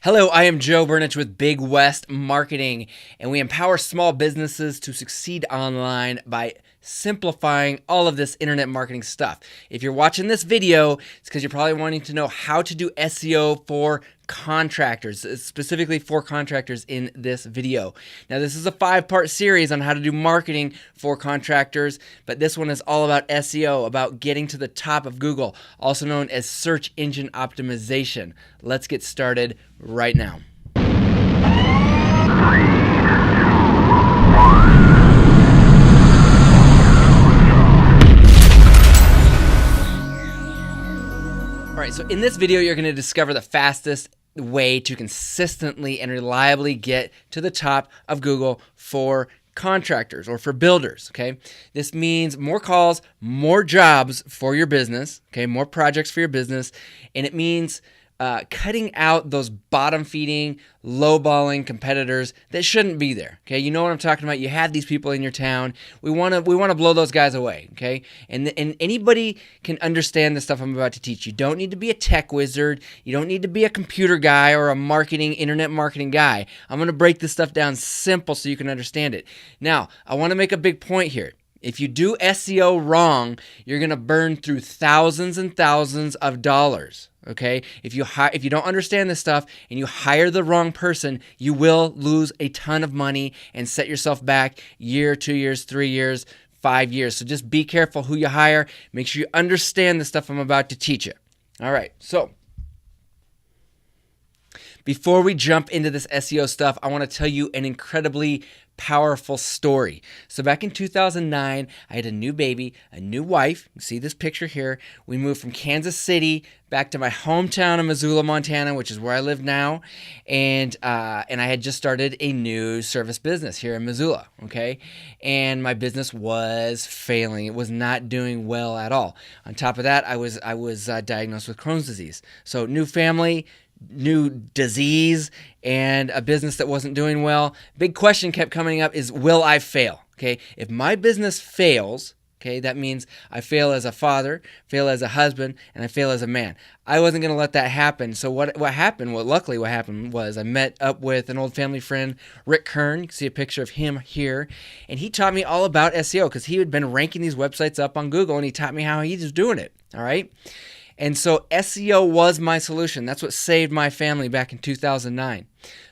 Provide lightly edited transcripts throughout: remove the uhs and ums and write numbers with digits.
Hello, I am Joe Burnich with Big West Marketing, and we empower small businesses to succeed online by simplifying all of this internet marketing stuff. If you're watching this video, it's because you're probably wanting to know how to do SEO for contractors, specifically for contractors in this video. Now, this is a 5-part series on how to do marketing for contractors, but this one is all about SEO, about getting to the top of Google, also known as search engine optimization. Let's get started right now. All right, so in this video, you're going to discover the fastest way to consistently and reliably get to the top of Google for contractors or for builders, okay? This means more calls, more jobs for your business, okay? More projects for your business, and it means cutting out those bottom-feeding, low-balling competitors that shouldn't be there. Okay, you know what I'm talking about. You have these people in your town. We want to blow those guys away. Okay, and anybody can understand the stuff I'm about to teach. You don't need to be a tech wizard. You don't need to be a computer guy or a internet marketing guy. I'm going to break this stuff down simple so you can understand it. Now, I want to make a big point here. If you do SEO wrong, you're going to burn through thousands and thousands of dollars. Okay, if you don't understand this stuff and you hire the wrong person, you will lose a ton of money and set yourself back year, 2 years, 3 years, 5 years. So just be careful who you hire. Make sure you understand the stuff I'm about to teach you. All right, so before we jump into this SEO stuff, I want to tell you an incredibly powerful story. So back in 2009, I had a new baby, a new wife. You see this picture here. We moved from Kansas City back to my hometown of Missoula, Montana, which is where I live now. And I had just started a new service business here in Missoula, okay? And my business was failing. It was not doing well at all. On top of that, I was diagnosed with Crohn's disease. So new family, new disease, and a business that wasn't doing well. Big question kept coming up is, will I fail? Okay, if my business fails, okay, that means I fail as a father, fail as a husband, and I fail as a man. I wasn't going to let that happen. So what happened? Well, luckily what happened was I met up with an old family friend, Rick Kern. You can see a picture of him here. And he taught me all about SEO because he had been ranking these websites up on Google, and he taught me how he was doing it. All right. And so SEO was my solution. That's what saved my family back in 2009.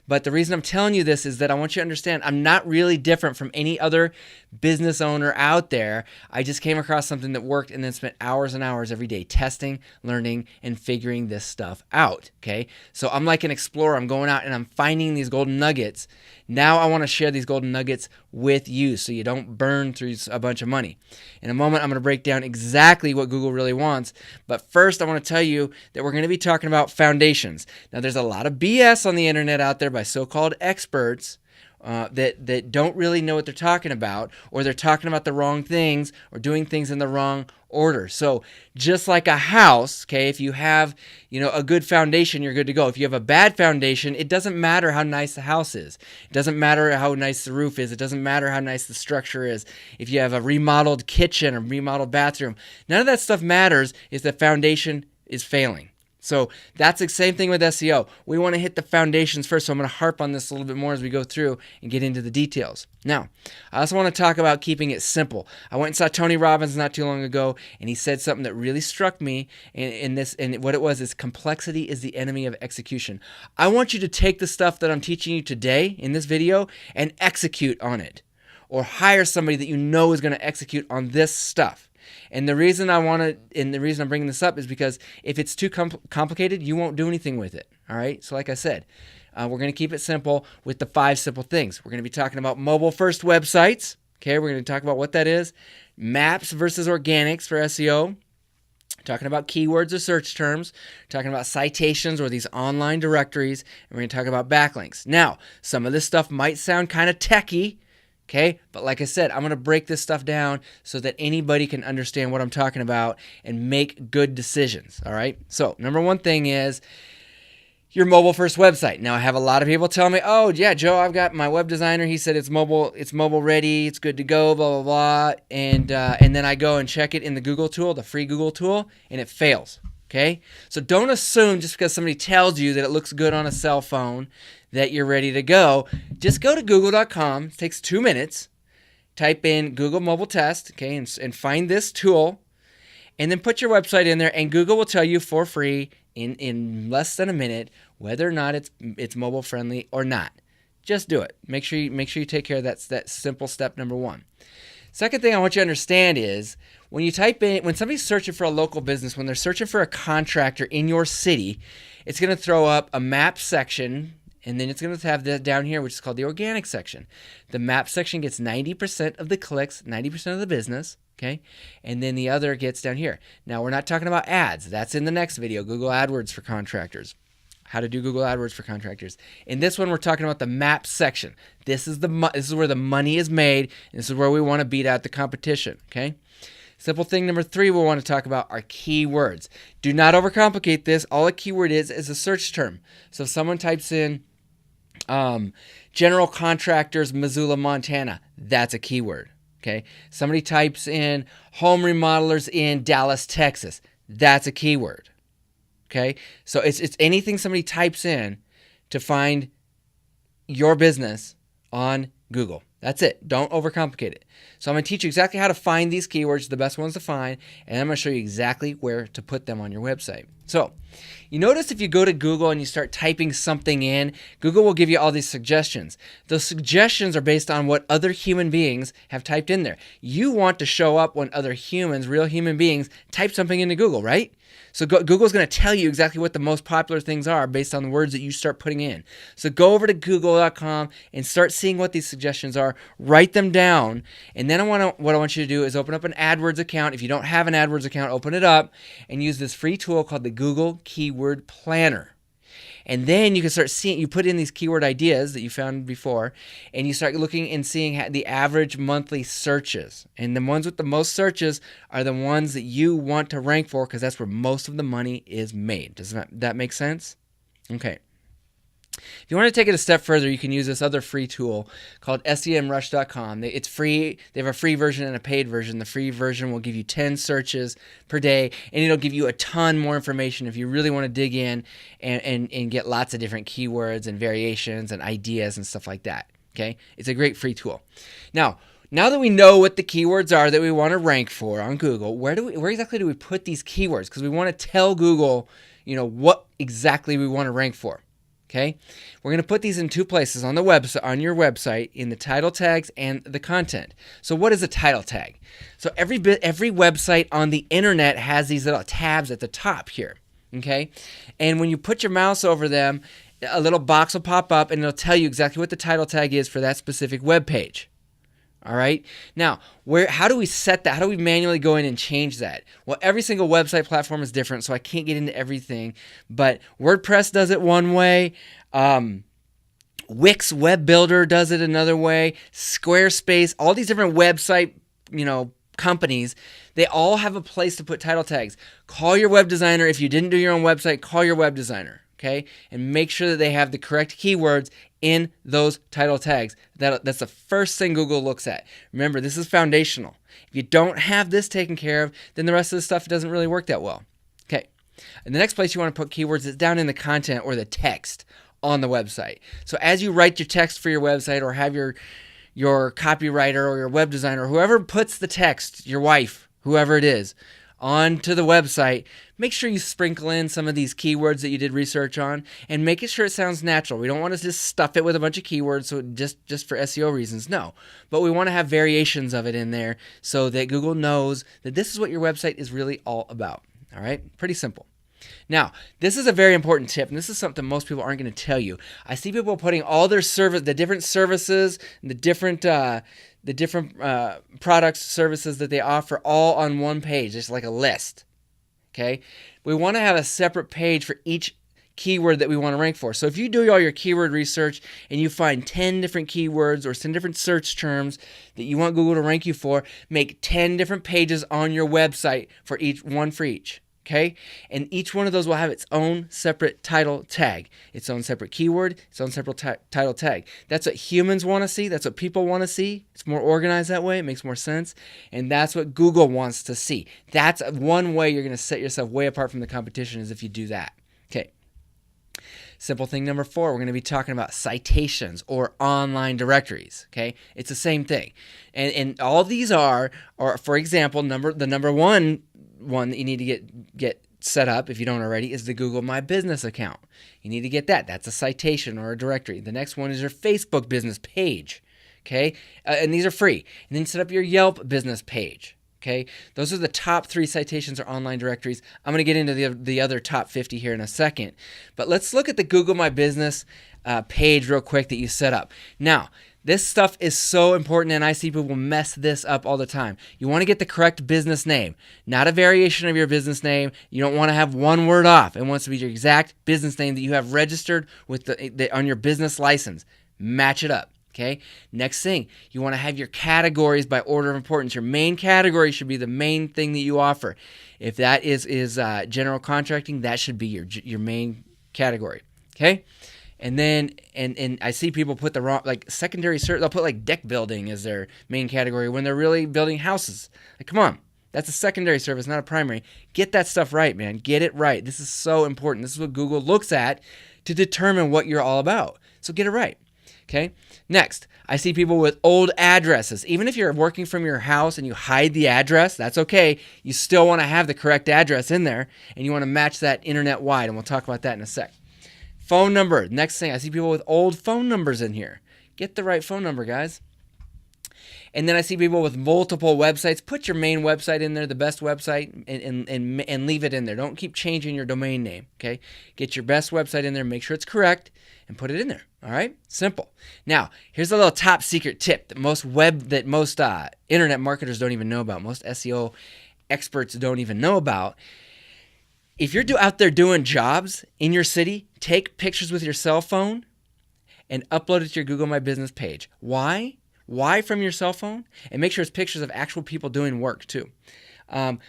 But the reason I'm telling you this is that I want you to understand I'm not really different from any other business owner out there. I just came across something that worked and then spent hours and hours every day testing, learning, and figuring this stuff out, okay? So I'm like an explorer. I'm going out and I'm finding these golden nuggets. Now I want to share these golden nuggets with you so you don't burn through a bunch of money. In a moment, I'm going to break down exactly what Google really wants. But first, I want to tell you that we're going to be talking about foundations. Now, there's a lot of BS on the internet out there by so-called experts that don't really know what they're talking about, or they're talking about the wrong things or doing things in the wrong order. So just like a house, okay, if you have, a good foundation, you're good to go. If you have a bad foundation, it doesn't matter how nice the house is. It doesn't matter how nice the roof is. It doesn't matter how nice the structure is. If you have a remodeled kitchen or remodeled bathroom, none of that stuff matters if the foundation is failing. So that's the same thing with SEO. We want to hit the foundations first, so I'm going to harp on this a little bit more as we go through and get into the details. Now, I also want to talk about keeping it simple. I went and saw Tony Robbins not too long ago, and he said something that really struck me in this, and what it was is complexity is the enemy of execution. I want you to take the stuff that I'm teaching you today in this video and execute on it, or hire somebody that you know is going to execute on this stuff. And the reason I'm bringing this up is because if it's too complicated, you won't do anything with it. All right. So like I said, we're going to keep it simple with the 5 simple things. We're going to be talking about mobile first websites. Okay. We're going to talk about what that is. Maps versus organics for SEO. Talking about keywords or search terms. Talking about citations or these online directories. And we're going to talk about backlinks. Now, some of this stuff might sound kind of techy. Okay, but like I said, I'm going to break this stuff down so that anybody can understand what I'm talking about and make good decisions. All right, so number one thing is your mobile first website. Now I have a lot of people tell me, oh yeah, Joe, I've got my web designer. He said it's mobile ready, it's good to go, blah blah blah, and then I go and check it in the Google tool, the free Google tool, and it fails. Okay? So don't assume just because somebody tells you that it looks good on a cell phone that you're ready to go. Just go to google.com. It takes 2 minutes. Type in Google Mobile Test, okay, and find this tool, and then put your website in there, and Google will tell you for free in less than a minute whether or not it's mobile friendly or not. Just do it. Make sure you take care of that simple step number 1. Second thing I want you to understand is when somebody's searching for a local business, when they're searching for a contractor in your city, it's going to throw up a map section. And then it's going to have that down here, which is called the organic section. The map section gets 90% of the clicks, 90% of the business, okay? And then the other gets down here. Now, we're not talking about ads. That's in the next video, Google AdWords for contractors. How to do Google AdWords for contractors. In this one, we're talking about the map section. This is where the money is made, and this is where we want to beat out the competition, okay? Simple thing number 3 we want to talk about are keywords. Do not overcomplicate this. All a keyword is a search term. So if someone types in general contractors, Missoula, Montana, that's a keyword. Okay. Somebody types in home remodelers in Dallas, Texas, that's a keyword. Okay. So it's anything somebody types in to find your business on Google. That's it. Don't overcomplicate it. So I'm going to teach you exactly how to find these keywords, the best ones to find, and I'm going to show you exactly where to put them on your website. So you notice if you go to Google and you start typing something in, Google will give you all these suggestions. Those suggestions are based on what other human beings have typed in there. You want to show up when other humans, real human beings, type something into Google, right? So Google's going to tell you exactly what the most popular things are based on the words that you start putting in. So go over to google.com and start seeing what these suggestions are. Write them down. And then what I want you to do is open up an AdWords account. If you don't have an AdWords account, open it up and use this free tool called the Google Keyword Planner. And then you can start seeing, you put in these keyword ideas that you found before, and you start looking and seeing the average monthly searches. And the ones with the most searches are the ones that you want to rank for because that's where most of the money is made. Does that make sense? Okay. If you want to take it a step further, you can use this other free tool called semrush.com. It's free. They have a free version and a paid version. The free version will give you 10 searches per day, and it'll give you a ton more information if you really want to dig in and get lots of different keywords and variations and ideas and stuff like that. Okay? It's a great free tool. Now that we know what the keywords are that we want to rank for on Google, where exactly do we put these keywords? Because we want to tell Google, what exactly we want to rank for. Okay, we're going to put these in 2 places on the website, on your website, in the title tags and the content. So what is a title tag? So every website on the internet has these little tabs at the top here. Okay, and when you put your mouse over them, a little box will pop up and it'll tell you exactly what the title tag is for that specific web page. All right. Now, how do we set that? How do we manually go in and change that? Well, every single website platform is different, so I can't get into everything. But WordPress does it one way. Wix Web Builder does it another way. Squarespace, all these different website, companies, they all have a place to put title tags. Call your web designer. If you didn't do your own website, call your web designer. Okay, and make sure that they have the correct keywords in those title tags. That's the first thing Google looks at. Remember, this is foundational. If you don't have this taken care of, then the rest of the stuff doesn't really work that well. Okay, and the next place you want to put keywords is down in the content or the text on the website. So as you write your text for your website or have your copywriter or your web designer, whoever puts the text, your wife, whoever it is, onto the website, make sure you sprinkle in some of these keywords that you did research on and make sure it sounds natural. We don't want to just stuff it with a bunch of keywords so just for SEO reasons. No, but we want to have variations of it in there so that Google knows that this is what your website is really all about. All right, pretty simple. Now, this is a very important tip, and this is something most people aren't going to tell you. I see people putting all their the different services, the different products, services that they offer all on one page, just like a list. Okay, we want to have a separate page for each keyword that we want to rank for. So if you do all your keyword research and you find 10 different keywords or 10 different search terms that you want Google to rank you for, make 10 different pages on your website for each. Okay, and each one of those will have its own separate title tag, its own separate keyword, its own separate title tag. That's what humans want to see. That's what people want to see. It's more organized that way. It makes more sense. And that's what Google wants to see. That's one way you're going to set yourself way apart from the competition, is if you do that. Okay. Simple thing number 4, we're going to be talking about citations or online directories. Okay, it's the same thing, and all these are for example, the number one that you need to get set up, if you don't already, is the Google My Business account. You need to get that. That's a citation or a directory. The next one is your Facebook business page. Okay, and these are free. And then set up your Yelp business page. Okay, those are the top 3 citations or online directories. I'm going to get into the other top 50 here in a second. But let's look at the Google My Business page real quick that you set up. Now, this stuff is so important, and I see people mess this up all the time. You want to get the correct business name, not a variation of your business name. You don't want to have one word off. It wants to be your exact business name that you have registered with on your business license. Match it up. Okay. Next thing, you want to have your categories by order of importance. Your main category should be the main thing that you offer. If that is general contracting, that should be your main category. Okay. And then and I see people put the wrong, like secondary search. They'll put like deck building as their main category when they're really building houses. Like, come on. That's a secondary service, not a primary. Get that stuff right, man. Get it right. This is so important. This is what Google looks at to determine what you're all about. So get it right. Okay. Next, I see people with old addresses. Even if you're working from your house and you hide the address, that's okay. You still want to have the correct address in there, and you want to match that internet wide, and we'll talk about that in a sec. Phone number. Next thing, I see people with old phone numbers in here. Get the right phone number, guys. And then I see people with multiple websites. Put your main website in there, the best website, and leave it in there. Don't keep changing your domain name, okay? Get your best website in there, make sure it's correct, and put it in there, all right? Simple. Now, here's a little top secret tip that most internet marketers don't even know about. Most SEO experts don't even know about. If you're out there doing jobs in your city, take pictures with your cell phone and upload it to your Google My Business page. Why? Why from your cell phone? And make sure it's pictures of actual people doing work too.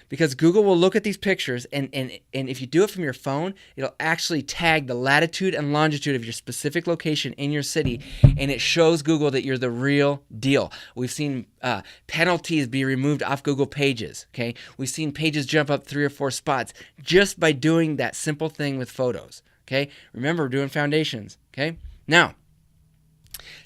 Because Google will look at these pictures, and if you do it from your phone, it'll actually tag the latitude and longitude of your specific location in your city, and it shows Google that you're the real deal. We've seen penalties be removed off Google pages, okay? We've seen pages jump up 3 or 4 spots just by doing that simple thing with photos, okay? Remember, we're doing foundations, okay? Now,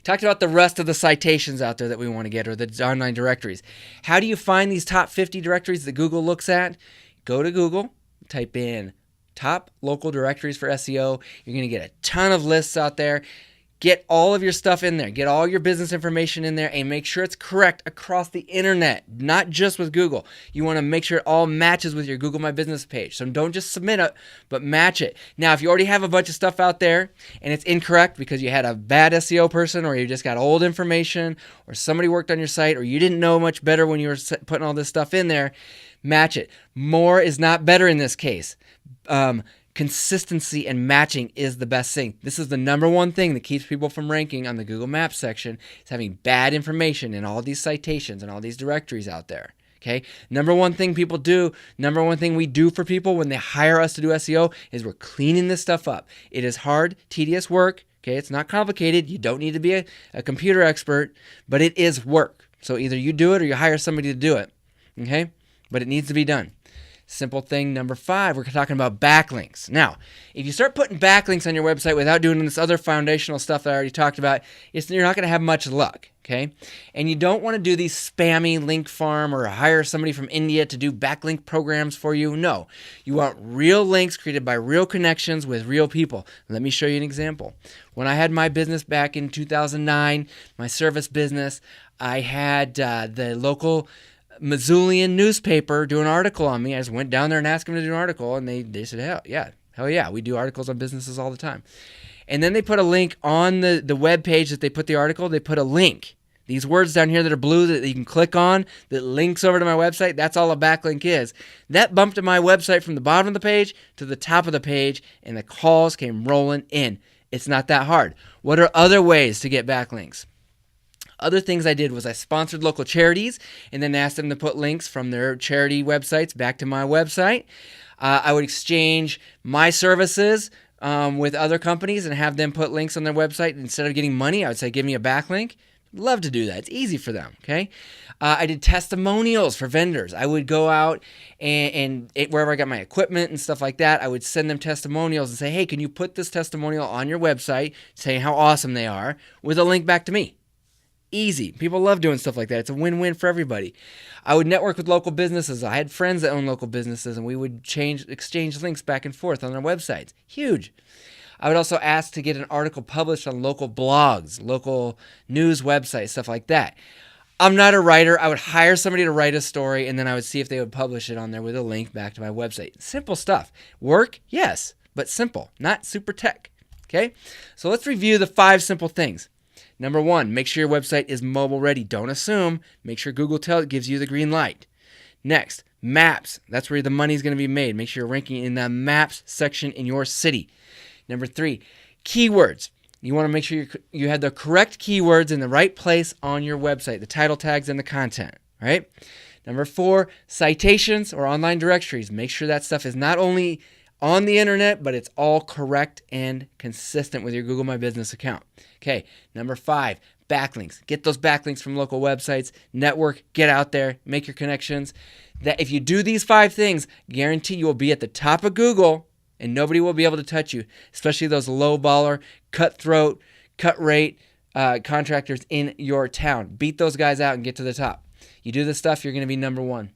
talked about the rest of the citations out there that we want to get, or the online directories. How do you find these top 50 directories that Google looks at? Go to Google, type in top local directories for SEO. You're going to get a ton of lists out there. Get all of your stuff in there. Get all your business information in there, and make sure it's correct across the internet, not just with Google. You want to make sure it all matches with your Google My Business page. So don't just submit it, but match it. Now, if you already have a bunch of stuff out there and it's incorrect because you had a bad SEO person, or you just got old information, or somebody worked on your site, or you didn't know much better when you were putting all this stuff in there, match it. More is not better in this case. Consistency and matching is the best thing. This is the number one thing that keeps people from ranking on the Google Maps section, is having bad information in all these citations and all these directories out there. Okay. Number one thing we do for people when they hire us to do SEO is we're cleaning this stuff up. It is hard, tedious work. Okay. It's not complicated. You don't need to be a computer expert, but it is work. So either you do it or you hire somebody to do it. Okay. But it needs to be done. Simple thing number 5, we're talking about backlinks. Now, if you start putting backlinks on your website without doing this other foundational stuff that I already talked about, you're not going to have much luck, okay? And you don't want to do these spammy link farm or hire somebody from India to do backlink programs for you. No, you want real links created by real connections with real people. Let me show you an example. When I had my business back in 2009, my service business, I had the local Missoulian newspaper do an article on me. I just went down there and asked them to do an article, and they said, hell yeah, we do articles on businesses all the time. And then they put a link on the web page that they put the article. They put a link. These words down here that are blue that you can click on that links over to my website, that's all a backlink is. That bumped my website from the bottom of the page to the top of the page, and the calls came rolling in. It's not that hard. What are other ways to get backlinks? Other things I did was I sponsored local charities and then asked them to put links from their charity websites back to my website. I would exchange my services with other companies and have them put links on their website. Instead of getting money, I would say, give me a backlink. Love to do that. It's easy for them, okay? I did testimonials for vendors. I would go out and wherever I got my equipment and stuff like that, I would send them testimonials and say, hey, can you put this testimonial on your website saying how awesome they are with a link back to me? Easy. People love doing stuff like that. It's a win-win for everybody. I would network with local businesses. I had friends that own local businesses, and we would exchange links back and forth on their websites. Huge. I would also ask to get an article published on local blogs, local news websites, stuff like that. I'm not a writer. I would hire somebody to write a story, and then I would see if they would publish it on there with a link back to my website. Simple stuff. Work? Yes, but simple, not super tech. Okay? So let's review the 5 simple things. Number 1, make sure your website is mobile ready. Don't assume. Make sure Google gives you the green light. Next, maps. That's where the money is going to be made. Make sure you're ranking in the maps section in your city. Number 3, keywords. You want to make sure you have the correct keywords in the right place on your website, the title tags and the content, right? Number 4, citations or online directories. Make sure that stuff is not only on the internet, but it's all correct and consistent with your Google My Business account. Okay, number 5, backlinks. Get those backlinks from local websites, network, get out there, make your connections. That if you do these 5 things, guarantee you will be at the top of Google and nobody will be able to touch you, especially those low baller, cutthroat, cut rate contractors in your town. Beat those guys out and get to the top. You do this stuff, you're going to be number 1.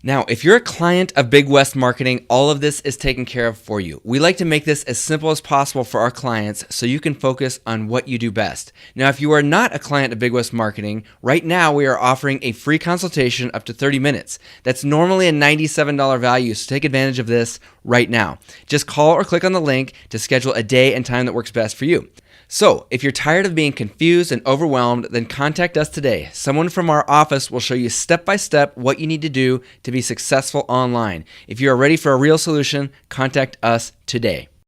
Now, if you're a client of Big West Marketing, all of this is taken care of for you. We like to make this as simple as possible for our clients so you can focus on what you do best. Now, if you are not a client of Big West Marketing, right now we are offering a free consultation up to 30 minutes. That's normally a $97 value, so take advantage of this right now. Just call or click on the link to schedule a day and time that works best for you. So, if you're tired of being confused and overwhelmed, then contact us today. Someone from our office will show you step by step what you need to do to be successful online. If you are ready for a real solution, contact us today.